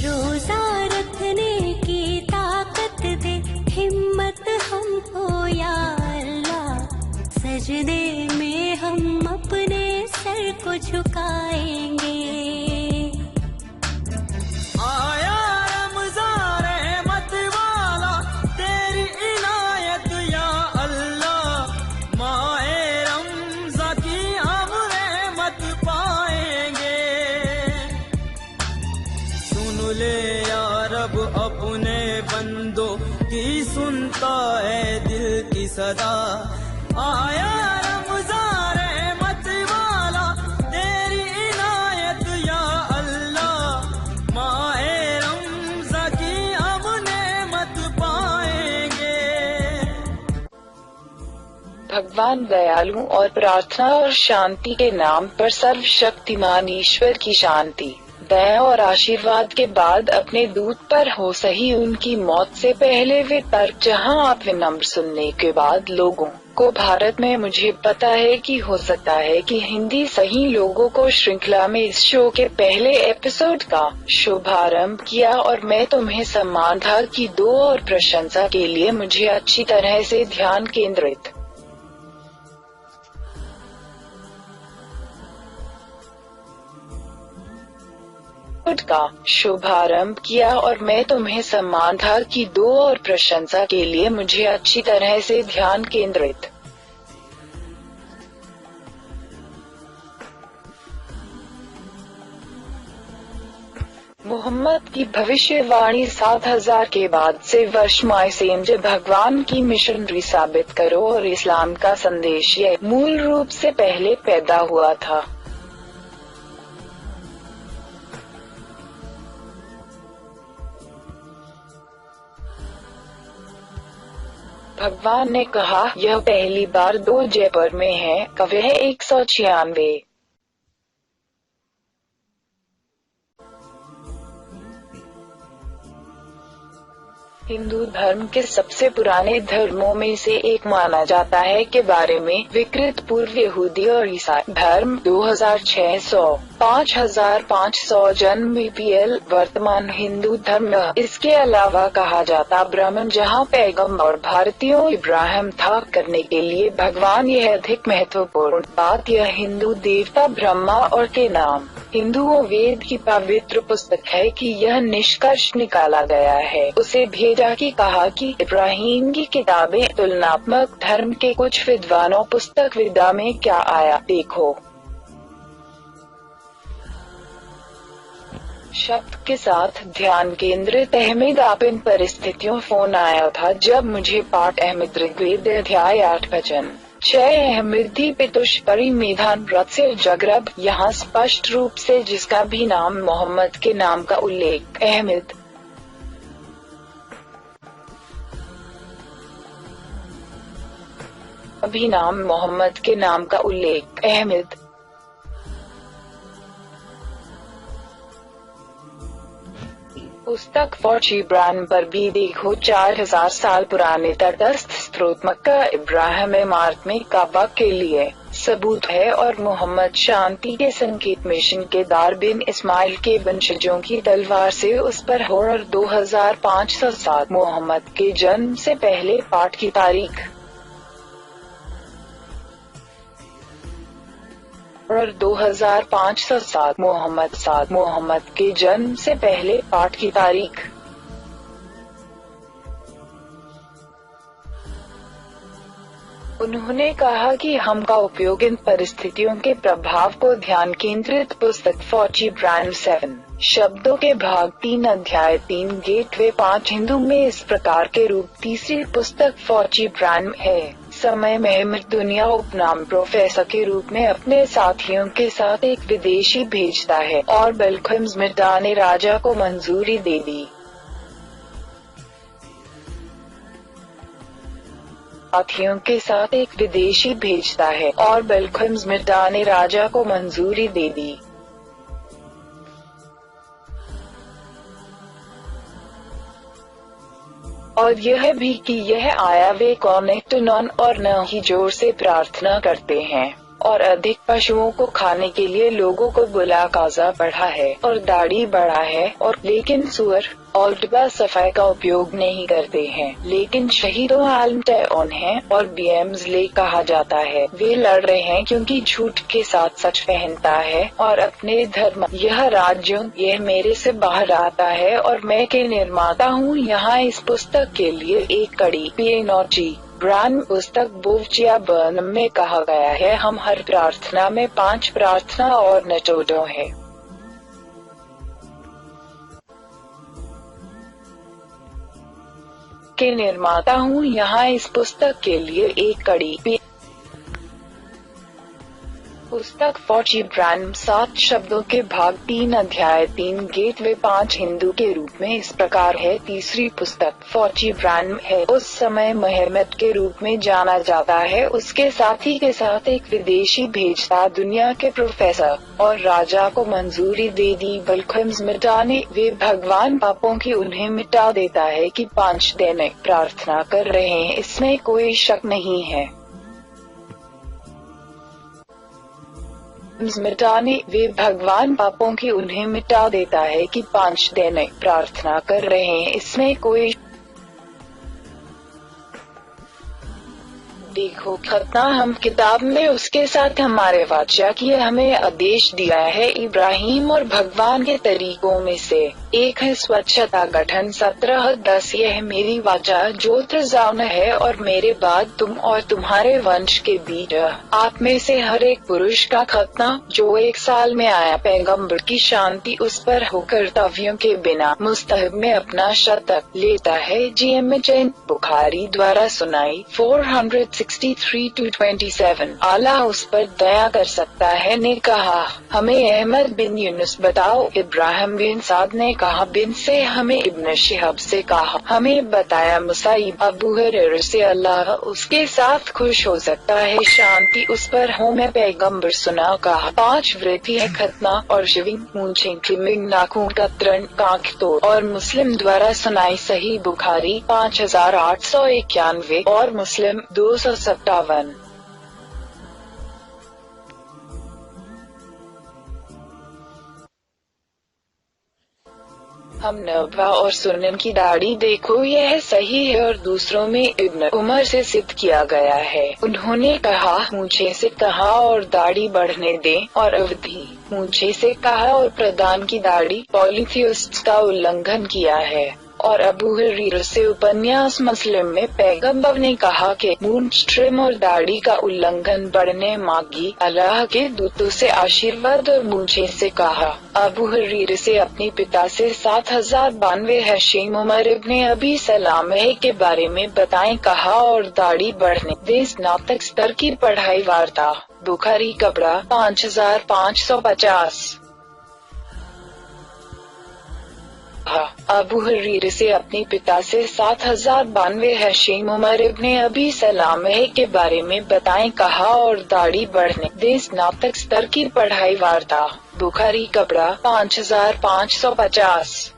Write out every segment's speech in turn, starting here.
रोजा रखने की ताकत दे हिम्मत हमको या अल्लाह, सजदे में हम अपने सर को झुकाएंगे। आया रमज़ान रहमत वाला, तेरी इनायत या अल्लाह, माए रमज़ा की हम रहमत पाएंगे। सुन ले या रब अपने बंदों की, सुनता है दिल की सदा। आया रमज़ान रहमत वाला, तेरी इनायत या अल्लाह, माए रमज़ा की हम नेमत पाएंगे। भगवान दयालु और प्रार्थना और शांति के नाम पर सर्वशक्तिमान ईश्वर की शांति, दया और आशीर्वाद के बाद अपने दूत पर हो। सही उनकी मौत से पहले वे तर्क, जहां आप विनम्र सुनने के बाद लोगों को भारत में, मुझे पता है कि हो सकता है कि हिंदी सही लोगों को श्रृंखला में इस शो के पहले एपिसोड का शुभारंभ किया और मैं तुम्हें सम्मान था कि दो और प्रशंसा के लिए मुझे अच्छी तरह से ध्यान केंद्रित का शुभारंभ किया और मैं तुम्हें सम्मान था कि दो और प्रशंसा के लिए मुझे अच्छी तरह से ध्यान केंद्रित मोहम्मद की भविष्यवाणी 7000 के बाद से वर्ष मायसेम, जब भगवान की मिशनरी साबित करो और इस्लाम का संदेश, यह मूल रूप से पहले पैदा हुआ था। भगवान ने कहा, यह पहली बार 2 जयपुर में है, कवह 196। हिंदू धर्म के सबसे पुराने धर्मों में से एक माना जाता है के बारे में विकृत पूर्व यहूदी और ईसाई धर्म 2600 5500 जन्म बीपीएल वर्तमान हिंदू धर्म। इसके अलावा कहा जाता ब्राह्मण, जहाँ पैगंबर भारतीयों इब्राहिम था करने के लिए भगवान। यह अधिक महत्वपूर्ण बात, यह हिंदू देवता ब्रह्मा और के नाम हिंदुओं वेद की पवित्र पुस्तक है कि यह निष्कर्ष निकाला गया है उसे भेजा कि कहा कि इब्राहिम की किताबें तुलनात्मक धर्म के कुछ विद्वानों पुस्तक विदा में क्या आया देखो। शब्द के साथ ध्यान केंद्रित अहमद, आप इन परिस्थितियों फोन आया था जब मुझे पाठ अहमद ऋग्वेद अध्याय 8 वचन 6 अहमदी पितुष परिमेधान रथ से जगरब, यहाँ स्पष्ट रूप से जिसका भी नाम मोहम्मद के नाम का उल्लेख अहमद अभी नाम मोहम्मद के नाम का उल्लेख अहमद पुस्तक फौजी ब्रांड पर भी देखो। 4000 साल पुराने तटस्थ स्रोत मक्का इब्राहिम इमारत में काबा के लिए सबूत है और मोहम्मद शांति के संकेत मिशन के दार बिन इस्माइल के वंशजों की तलवार से उस पर हो। और 2507 मोहम्मद के जन्म से पहले पाठ की तारीख और 2507 मोहम्मद के जन्म से पहले पाठ की तारीख। उन्होंने कहा कि हम का उपयोग इन परिस्थितियों के प्रभाव को ध्यान केंद्रित पुस्तक फौजी ब्रांड 7 शब्दों के भाग 3 अध्याय 3 गेटवे 5 हिंदू में इस प्रकार के रूप। तीसरी पुस्तक फौजी ब्रांड है। समय में दुनिया उपनाम प्रोफेसर के रूप में अपने साथियों के साथ एक विदेशी भेजता है और बिल्कुल मिर्जा ने राजा को मंजूरी दे दी। हाथियों के साथ एक विदेशी भेजता है और बिल्किस मिर्जा ने राजा को मंजूरी दे दी। और यह भी कि यह आया वे कॉनेक्टनॉन और न ही जोर से प्रार्थना करते हैं और अधिक पशुओं को खाने के लिए लोगों को बुला काजा बढ़ा है और दाढ़ी बढ़ा है और लेकिन सुअर और डिब्बा सफाई का उपयोग नहीं करते हैं। लेकिन शहीदों आलमटॉन है और बीएम्सले कहा जाता है। वे लड़ रहे हैं क्योंकि झूठ के साथ सच पहनता है और अपने धर्म यह राज्यों यह मेरे से बाहर आता है और मैं के निर्माता हूँ। यहाँ इस पुस्तक के लिए एक कड़ी पीएनओजी ब्रांड पुस्तक बोवचिया बर्न में कहा गया है। हम हर प्रार्थना में 5 प्रार्थना और नटोडो है। के निर्माता हूँ। यहाँ इस पुस्तक के लिए एक कड़ी पुस्तक फौजी ब्रांड 7 शब्दों के भाग 3 अध्याय 3 गेटवे 5 हिंदू के रूप में इस प्रकार है। तीसरी पुस्तक फौजी ब्रांड है। उस समय महमद के रूप में जाना जाता है। उसके साथी के साथ एक विदेशी भेजता दुनिया के प्रोफेसर और राजा को मंजूरी दे दी। बिल्किस मिर्जा ने वे भगवान पापों की उन्हें मिटा देता है कि 5 दैनिक प्रार्थना कर रहे हैं, इसमें कोई शक नहीं है। मिटाने वे भगवान पापों की उन्हें मिटा देता है कि 5 दैनिक प्रार्थना कर रहे हैं, इसमें कोई देखो खतना हम किताब में उसके साथ हमारे वाचा किए हमें आदेश दिया है। इब्राहिम और भगवान के तरीकों में से एक है स्वच्छता गठन 17:10। यह मेरी वाचा जो त्रजान है और मेरे बाद तुम और तुम्हारे वंश के बीच आप में से हर एक पुरुष का खतना जो 1 साल में आया पैगंबर की शांति उस पर हो कर्तव्यों के बिना मुस्तहब में अपना शतक लेता है। GMHN बुखारी द्वारा सुनाई 463-27। आला उस पर दया कर सकता है ने कहा हमें अहमद बिन यूनुस बताओ। इब्राहिम बिन साद ने कहा बिन से हमें इब्न शिहाब से कहा हमें बताया मुसाइब अबू हुरैरा से अल्लाह उसके साथ खुश हो सकता है शांति उस पर हो। मैं पैगंबर सुना कहा 5 वृत्ति है खतना और शिविंग मूंछें ट्रिमिंग नाखून कतरन कांख तोड़। और मुस्लिम द्वारा सुनाई सही बुखारी 5891 और मुस्लिम 257। हम नबा और सुनन की दाढ़ी देखो यह सही है और दूसरों में इब्न उमर से सिद्ध किया गया है। उन्होंने कहा मूंछे से कहा और दाढ़ी बढ़ने दें और अवधि मूंछे से कहा और प्रदान की दाढ़ी पॉलीथियस्ट का उल्लंघन किया है। और अबू हुरैरा से उपन्यास मुस्लिम में पैगंबर ने कहा कि मूंछ ट्रिम और दाढ़ी का उल्लंघन बढ़ने मांगी अल्लाह के दूतों से आशीर्वाद। और मूंछे से कहा अबू हुरैरा से अपने पिता से 7092 है। शेम उमर इब्ने अबी सलामह के बारे में बताएं कहा और दाढ़ी बढ़ने दे स्नातक स्तर की पढ़ाई वार्ता बुखारी कपड़ा 5550। अबू हुरैरा से अपने पिता से 7092 है। शेम उमर इब्ने अबी सलामह के बारे में बताएं कहा और दाढ़ी बढ़ने दे स्नातक स्तर की पढ़ाई वार्ता बुखारी कपड़ा 5550।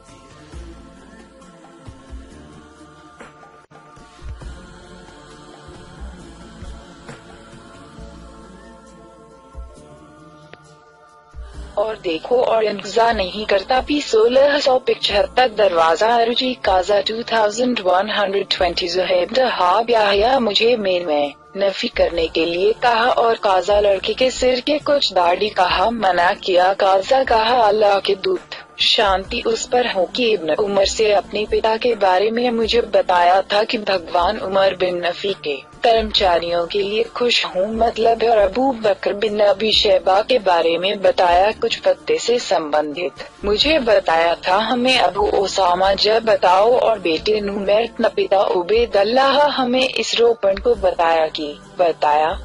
और देखो और इंतजार नहीं करता भी 1675 दरवाजा अर्जी काजा 2120 ज़ुहैब दहाब याहिया मुझे मेल में नफी करने के लिए कहा और काजा लड़के के सिर के कुछ दाढ़ी कहा मना किया। काजा कहा अल्लाह के दूत शांति उस पर हो कि इब्न उमर से अपने पिता के बारे में मुझे बताया था कि भगवान उमर बिन नफी के कर्मचारियों के लिए खुश हूँ मतलब। और अबू बकर बिन अबी शैबा के बारे में बताया कुछ पत्ते से संबंधित मुझे बताया था हमें अबू ओसामा जब बताओ और बेटे नुमैर न पिता उबैदुल्लाह हमें इस रोपण को बताया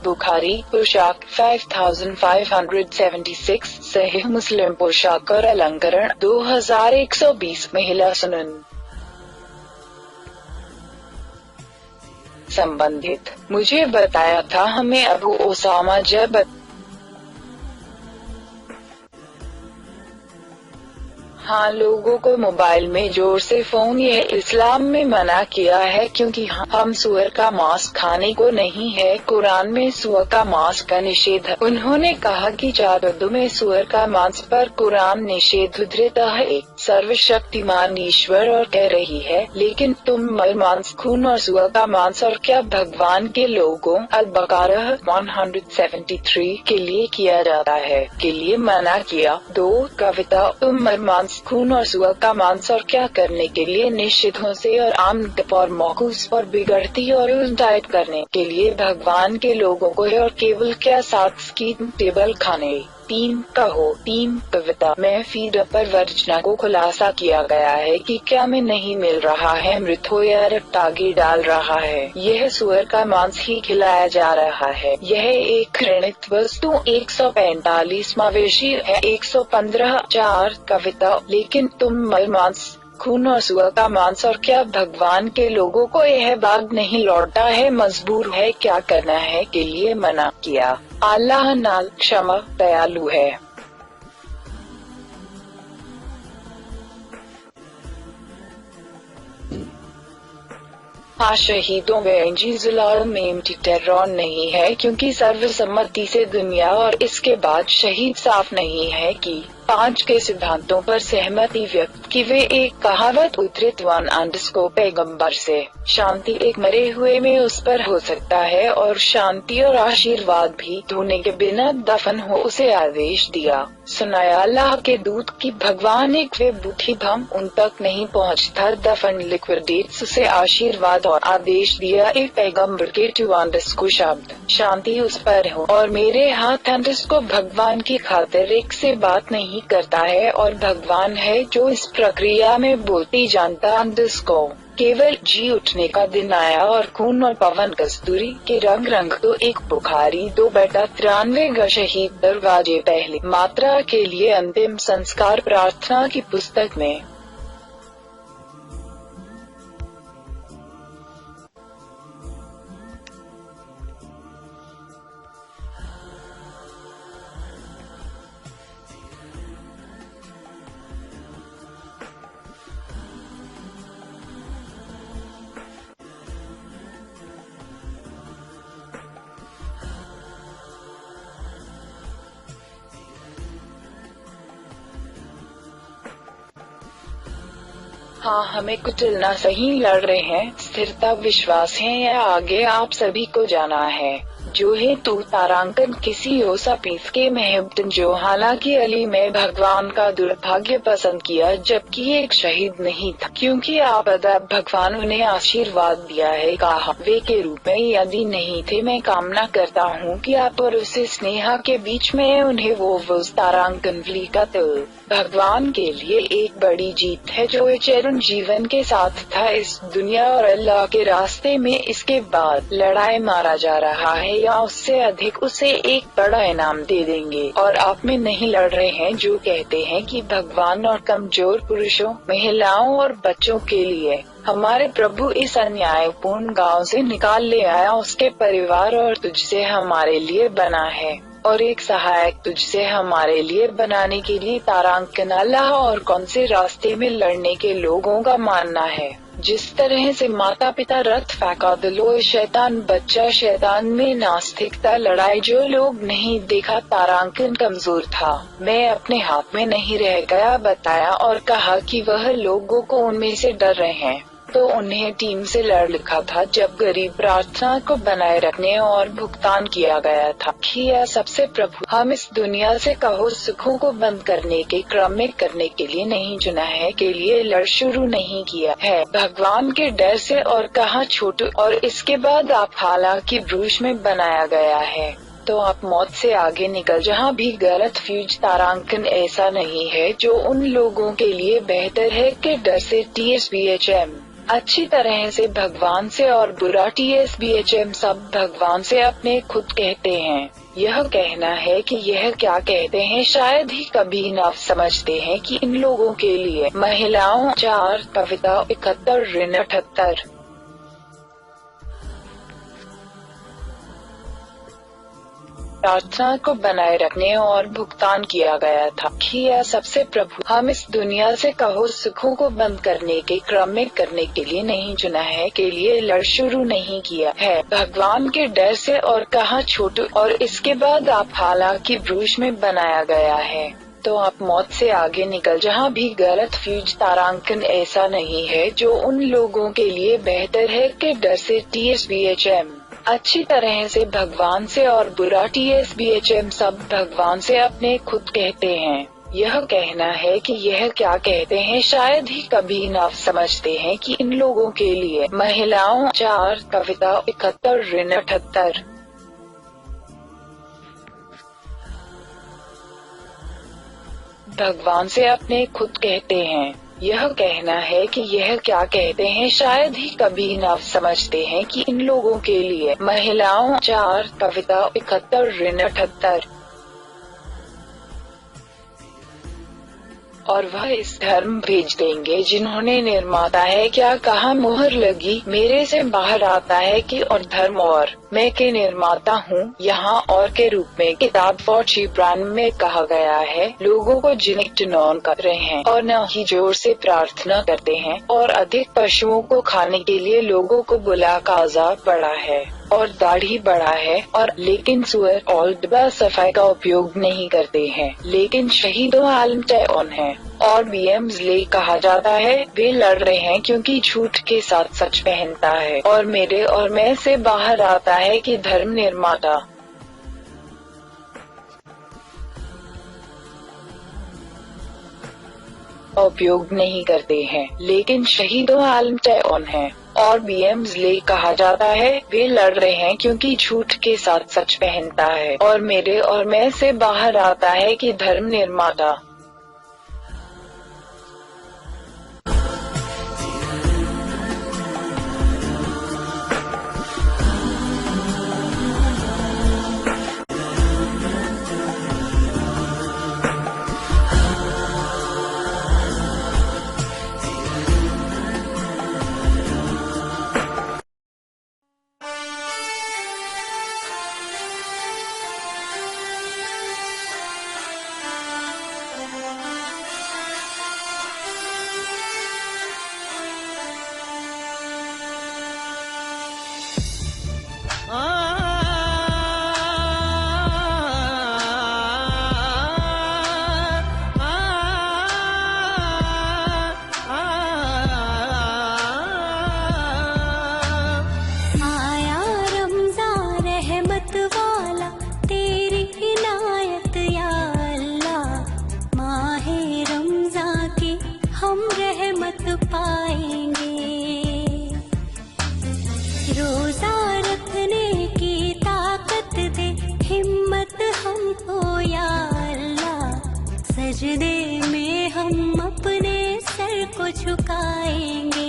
बुखारी पोशाक 5576 सहीह मुस्लिम पोशाक और अलंकरण 2120 महिला सुनन संबंधित मुझे बताया था। हमें अबू ओसामा जब हाँ, लोगों को मोबाइल में जोर से फोन ये इस्लाम में मना किया है, क्योंकि हम सूअर का मांस खाने को नहीं है। कुरान में सूअर का मांस का निषेध है। उन्होंने कहा कि 4 में सूअर का मांस पर कुरान निषेध उद्धृत है सर्वशक्तिमान ईश्वर और कह रही है, लेकिन तुम मांस, खून और सूअर का मांस और क्या भगवान के लोगों अल-बकरह 173 के लिए किया जाता है के लिए मना किया। 2 कविता तुम मांस, खून और सूअर का मांस और क्या करने के लिए निषिद्धों से और आम और मौकूस और बिगड़ती और डाइट करने के लिए भगवान के लोगों को है, और केवल क्या साथ की टेबल खाने। 3 कहो 3 कविता में फीड पर वर्जना को खुलासा किया गया है कि क्या में नहीं मिल रहा है मृत हो या रट्टागी डाल रहा है, यह सूअर का मांस ही खिलाया जा रहा है। यह एक घृणित वस्तु 145 मवेशी है। 115 4 कविता लेकिन तुम मांस, खून और सूअर का मांस और क्या भगवान के लोगों को यह बाग नहीं लौटा है, मजबूर है क्या करना है के लिए मना किया। अल्लाह नाल क्षमा दयालु है। हाँ, शहीदों में टेरर नहीं है, क्योंकि सर्वसम्मति से दुनिया और इसके बाद शहीद साफ नहीं है कि 5 के सिद्धांतों पर सहमति व्यक्त की। वे एक कहावत उद्धृत 1_ पैगंबर से शांति एक मरे हुए में उस पर हो सकता है, और शांति और आशीर्वाद भी धोने के बिना दफन हो उसे आदेश दिया। सुनाया अल्लाह के दूत की भगवान एक वे बूढ़ी भम उन तक नहीं पहुंचता दफन लिक्विडेट्स उसे आशीर्वाद और आदेश दिया एक पैगंबर के 2_ शब्द शांति उस पर हो, और मेरे हाथ को भगवान की खातिर एक से बात नहीं करता है, और भगवान है जो इस प्रक्रिया में बोलती जानता को केवल जी उठने का दिन आया और खून और पवन कस्तूरी के रंग रंग तो एक बुखारी 2/93 शहीद दरवाजे पहले मात्रा के लिए अंतिम संस्कार प्रार्थना की पुस्तक में। हाँ, हमें कुचलना सही लड़ रहे हैं, स्थिरता विश्वास है या आगे आप सभी को जाना है। जो है तू तारांकन किसी ओसापीस के महबूब जो हालांकि अली में भगवान का दुर्भाग्य पसंद किया जबकि एक शहीद नहीं था, क्योंकि आप अदब भगवान उन्हें आशीर्वाद दिया है। कहा वे के रूप में यदि नहीं थे, मैं कामना करता हूँ कि आप और उसे स्नेहा के बीच में उन्हें वो तारांकन का भगवान के लिए एक बड़ी जीत है जो चरण जीवन के साथ था इस दुनिया और अल्लाह के रास्ते में। इसके बाद लड़ाई मारा जा रहा है या उससे अधिक, उसे एक बड़ा इनाम दे देंगे। और आप में नहीं लड़ रहे हैं जो कहते हैं कि भगवान और कमजोर पुरुषों, महिलाओं और बच्चों के लिए हमारे प्रभु इस अन्यायपूर्ण गांव से निकाल ले आया, उसके परिवार और तुझसे हमारे लिए बना है, और एक सहायक तुझसे हमारे लिए बनाने के लिए तारांकन अल्लाह और कौन से रास्ते में लड़ने के लोगों का मानना है। जिस तरह से माता पिता रथ फेंका दिलो शैतान बच्चा, शैतान में नास्तिकता लड़ाई जो लोग नहीं देखा तारांकन कमजोर था, मैं अपने हाथ में नहीं रह गया बताया और कहा कि वह लोगों को उनमें से डर रहे हैं, तो उन्हें टीम से लड़ लिखा था जब गरीब प्रार्थना को बनाए रखने और भुगतान किया गया था कि यह सबसे प्रभु हम इस दुनिया से कहो सुखों को बंद करने के क्रम में करने के लिए नहीं चुना है, के लिए लड़ शुरू नहीं किया है भगवान के डर से, और कहा छोटू और इसके बाद आप हालांकि ब्रूश में बनाया गया है तो आप मौत से आगे निकल। जहाँ भी गलत फ्यूज तारांकन ऐसा नहीं है जो उन लोगों के लिए बेहतर है कि डर से TSBHM अच्छी तरह से भगवान से और बुरा TSBHM सब भगवान से अपने खुद कहते हैं। यह कहना है कि यह क्या कहते हैं शायद ही कभी न समझते हैं कि इन लोगों के लिए महिलाओं 4 कविता 71 ऋण 78 प्रार्थना को बनाए रखने और भुगतान किया गया था कि यह सबसे प्रभु, हम इस दुनिया से कहो सुखों को बंद करने के क्रम में करने के लिए नहीं चुना है, के लिए लड़ शुरू नहीं किया है भगवान के डर से, और कहा छोटू, और इसके बाद आप, हालांकि ब्रूश में बनाया गया है तो आप मौत से आगे निकल, जहाँ भी गलत फ्यूज तारांकन ऐसा नहीं है जो उन लोगों के लिए बेहतर है के डर से TSBHM अच्छी तरह से भगवान से, और बुरा TSBHM सब भगवान से अपने खुद कहते हैं। यह कहना है कि यह क्या कहते हैं शायद ही कभी न समझते हैं कि इन लोगों के लिए महिलाओं 4 कविता 71 ऋण 78। भगवान से अपने खुद कहते हैं। यह कहना है कि यह क्या कहते हैं शायद ही कभी न समझते हैं कि इन लोगों के लिए महिलाओं 4 कविता 71 ऋण 78। और वह इस धर्म भेज देंगे जिन्होंने निर्माता है क्या कहा मुहर लगी, मेरे से बाहर आता है कि और धर्म और मैं के निर्माता हूँ, यहाँ और के रूप में किताब 40 ब्रांड में कहा गया है, लोगों को जिनिक्ट नॉन कर रहे हैं और न ही जोर से प्रार्थना करते हैं, और अधिक पशुओं को खाने के लिए लोगों को बुला का आजाद बढ़ा है और दाढ़ी बढ़ा है, और लेकिन सुअर और डिब्बा सफाई का उपयोग नहीं करते हैं, लेकिन शहीदों आलम टैन है और BMs ले कहा जाता है, वे लड़ रहे हैं क्योंकि झूठ के साथ सच पहनता है, और मेरे और मैं से बाहर आता है कि धर्म निर्माता उपयोग नहीं करते हैं, लेकिन शहीदों आलम टैन है और BMs ले कहा जाता है, वे लड़ रहे हैं क्योंकि झूठ के साथ सच पहनता है, और मेरे और मैं से बाहर आता है कि धर्म निर्माता आया रमज़ान रहमत वाला, तेरी इनायत या अल्लाह, माहे रमज़ान की हम रहमत पाएंगे, रोजा रखने की ताकत दे हिम्मत हमको या अल्लाह, सजदे में हम अपने सर को झुकाएंगे।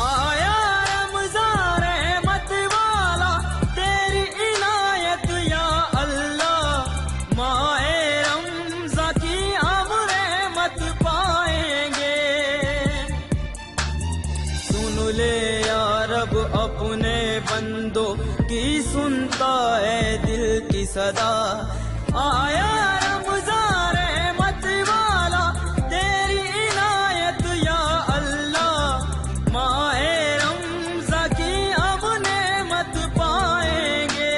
आया रमज़ान रहमत वाला, तेरी इनायत या अल्लाह, माए रमज़ान की हम रहमत पाएंगे। सुन ले या रब अपने बंदों की, सुनता है दिल की सदा। आया रमज़ान रहमत वाला, तेरी इनायत या अल्लाह, माए रमज़ान की हम नेमत पाएंगे।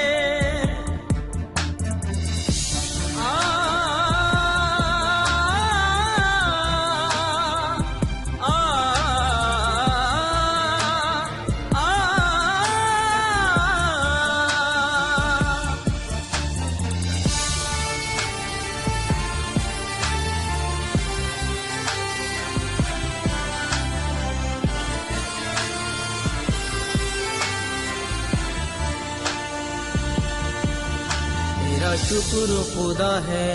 आ, आ, आ, तेरा शुक्र खुदा है,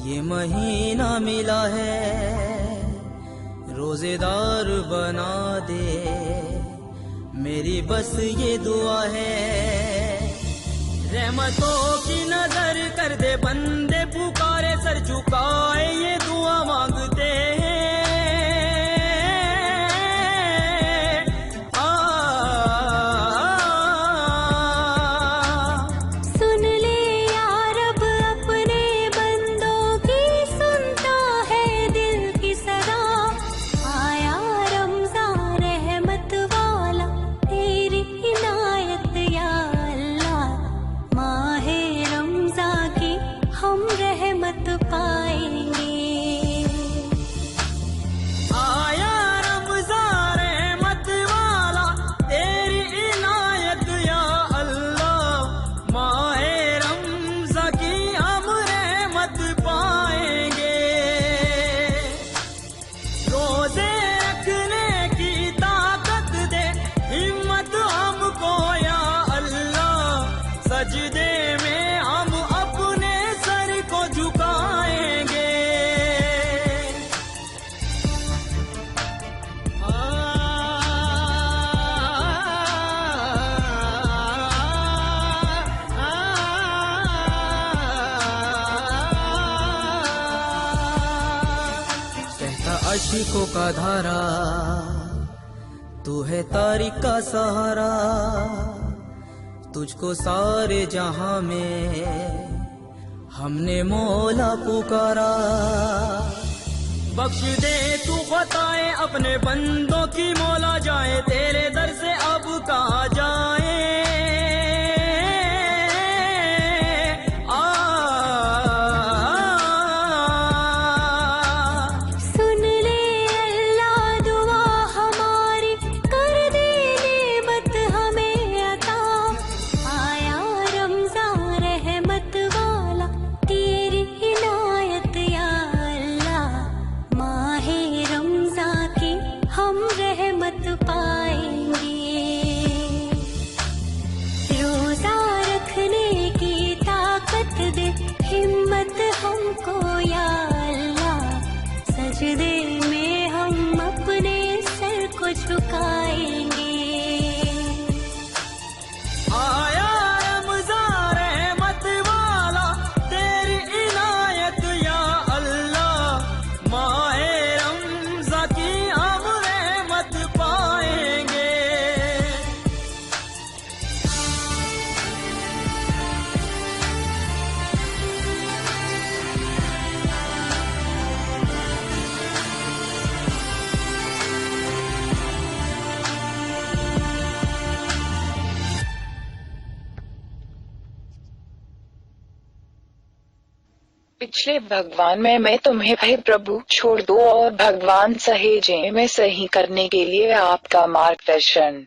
ये महीना मिला है, रोजेदार बना दे, मेरी बस ये दुआ है। रहमतों की नजर कर दे, बंदे पुकारे सर झुकाए ये दुआ मांगते हैं। आ, मेरा आशिकों का धारा, तू है तारीख का सहारा, तुझको सारे जहां में हमने मौला पुकारा। बख्श दे तू खताएं अपने बंदों की, मौला जाए तेरे दर से अब कहाँ जाए। सुन ले अल्लाह दुआ हमारी, कर दे नेमत हमें अता। आया रमज़ान रहमत वाला, तेरी इनायत या अल्लाह। माहे रमज़ान की हम रहमत पाएंगे। रोजा रखने की ताकत दे, हिम्मत हमको या अल्लाह। सजदे में हम अपने सर को झुकाएंगे। आया रमज़ान रहमत वाला, तेरी इनायत या अल्लाह। माहे रमज़ान की हम रहमत पाएंगे। पिछले भगवान में मैं तुम्हें भय प्रभु छोड़ दो और भगवान सहेजे में सही करने के लिए आपका मार्गदर्शन।